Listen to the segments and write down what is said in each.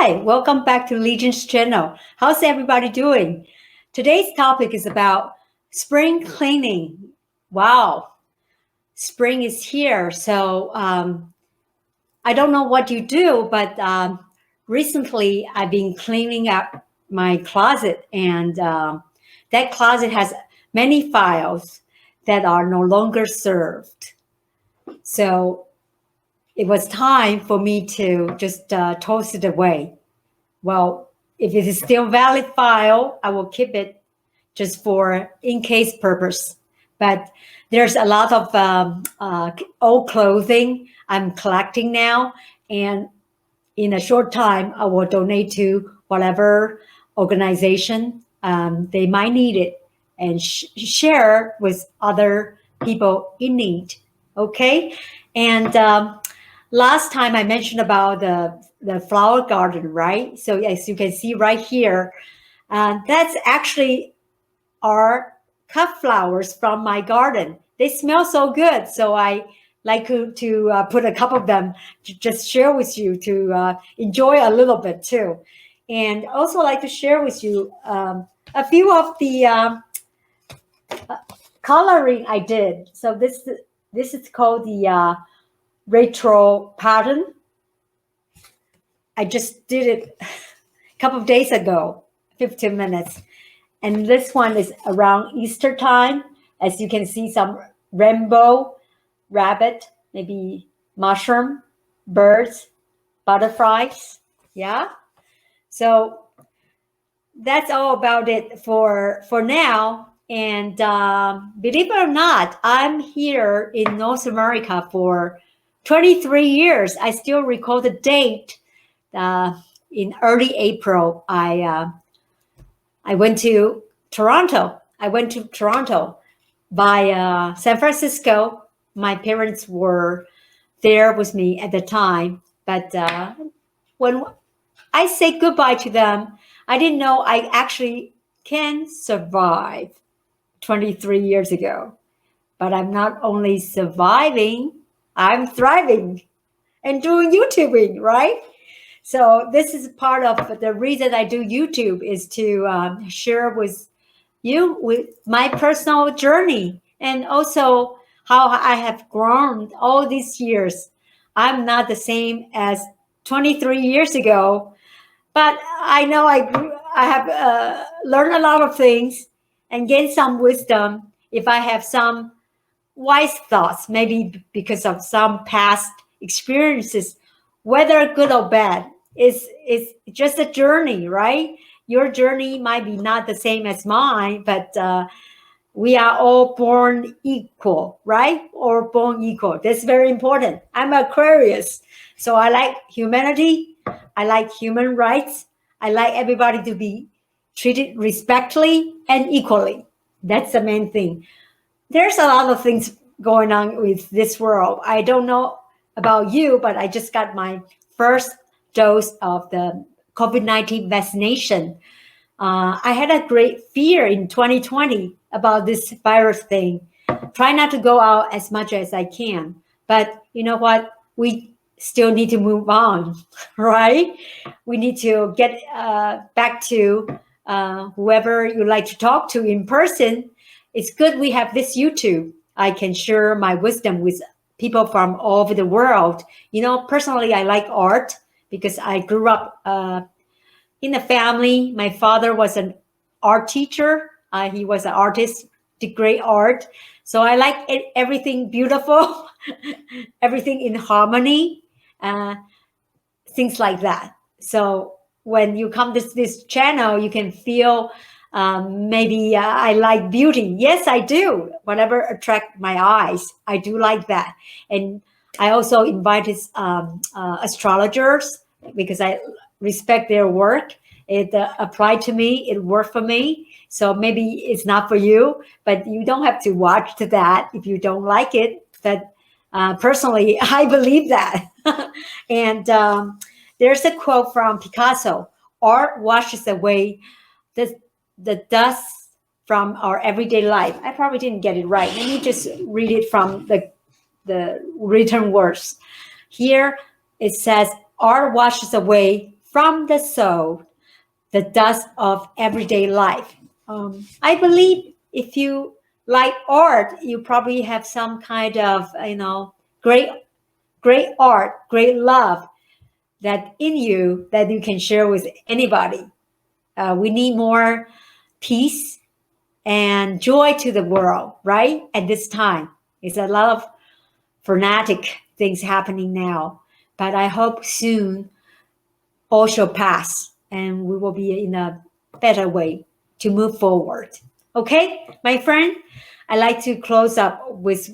Hi, welcome back to Legion's channel. How's everybody doing? Today's topic is about spring cleaning. Wow, spring is here. So I don't know what you do, but recently I've been cleaning up my closet, and that closet has many files that are no longer served. So it was time for me to just toss it away. Well, if it is still valid file, I will keep it just for in case purpose. But there's a lot of old clothing I'm collecting now, and in a short time, I will donate to whatever organization they might need it and share with other people in need. Okay, and last time I mentioned about the flower garden, right? So as you can see right here, that's actually our cut flowers from my garden. They smell so good, so I like to put a couple of them to just share with you to enjoy a little bit too, and also like to share with you a few of the coloring I did. So this is called the retro pattern. I just did it a couple of days ago, 15 minutes. And this one is around Easter time. As you can see, some rainbow, rabbit, maybe mushroom, birds, butterflies. Yeah. So that's all about it for now. And believe it or not, I'm here in North America for 23 years. I still recall the date. In early April, I went to Toronto. I went to Toronto by San Francisco. My parents were there with me at the time. But when I say goodbye to them, I didn't know I actually can survive 23 years ago. But I'm not only surviving, I'm thriving and doing YouTubing, right? So this is part of the reason I do YouTube, is to share with you with my personal journey, and also how I have grown all these years. I'm not the same as 23 years ago, but I know I have learned a lot of things and gained some wisdom. If I have some wise thoughts, maybe because of some past experiences, whether good or bad, is just a journey, right? Your journey might be not the same as mine, but we are all born equal, right? Or born equal. That's very important. I'm Aquarius, so I like humanity. I like human rights. I like everybody to be treated respectfully and equally. That's the main thing. There's a lot of things going on with this world. I don't know about you, but I just got my first dose of the COVID-19 vaccination. I had a great fear in 2020 about this virus thing. Try not to go out as much as I can. But you know what? We still need to move on, right? We need to get back to whoever you like to talk to in person. It's good we have this YouTube. I can share my wisdom with people from all over the world. You know, personally, I like art because I grew up in a family. My father was an art teacher. He was an artist, did great art. So I like everything beautiful, everything in harmony, things like that. So when you come to this channel, you can feel maybe I like beauty. Yes, I do. Whatever attract my eyes, I do like that. And I also invited astrologers because I respect their work. It applied to me. It worked for me. So maybe it's not for you, but you don't have to watch to that if you don't like it. But personally, I believe that. And there's a quote from Picasso: "Art washes away the dust from our everyday life." I probably didn't get it right. Let me just read it from the written words. Here it says, "Art washes away from the soul, the dust of everyday life. I believe if you like art, you probably have some kind of, great, great art, great love that in you that you can share with anybody. We need more peace and joy to the world, right? At this time, it's a lot of fanatic things happening now, but I hope soon all shall pass and we will be in a better way to move forward. Okay, my friend, I like to close up with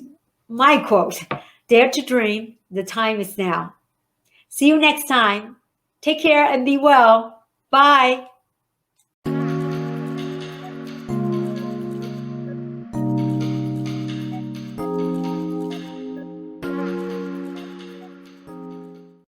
my quote: Dare to dream, the time is now. See you next time. Take care and be well. Bye.